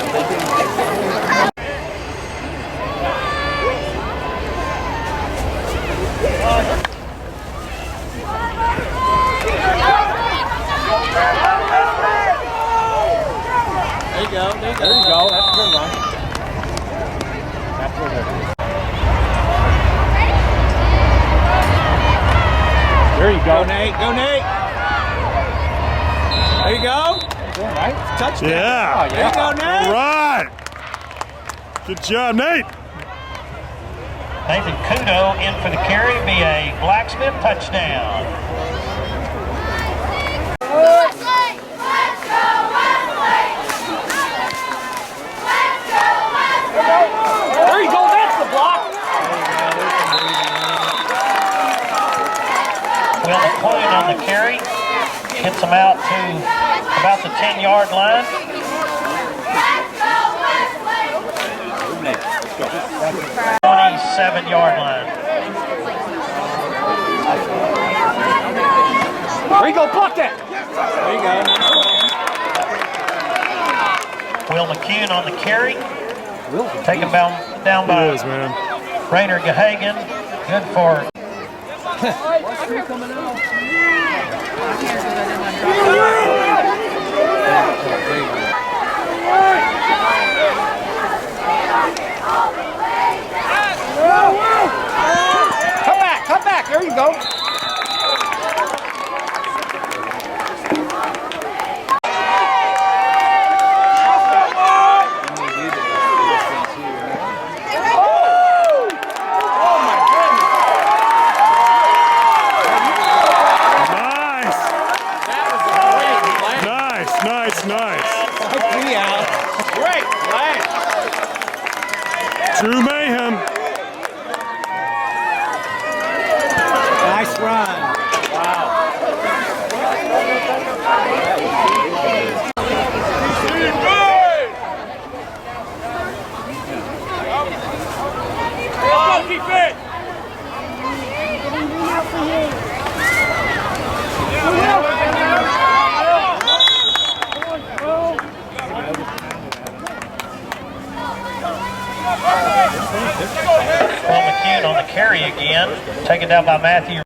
There you go. There you go. That's a good one. That's a good one. There you go. Go, Nate. Go, Nate. There you go. All right. Touchdown. Yeah. Oh, there you go, Nate. All right. Good job, Nate. Nathan Kudo in for the carry, be a Blacksmith touchdown. Westlake! Let's go, Westlake! Let's go, Westlake! There you go. That's the block. Will McCoy on the carry, gets him out to about the 10-yard line. 27-yard line. There you go. Block that. There you go. Will McCune on the carry, taken down by It is, man. Rainer Gahagan. Good for Come back. There you go. True mayhem. Nice run. Wow. Keep it. Will McCune on the carry again, taken down by Matthew.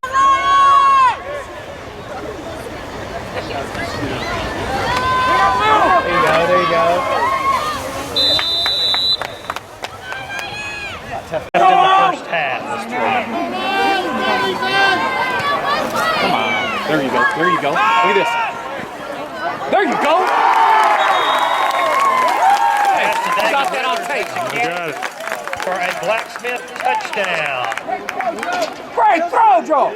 There you go. In the first half. Come on. There you go. There you go. Look at this. There you go. Got that on tape. Got it. For a Blacksmith touchdown. Great throw, Joe.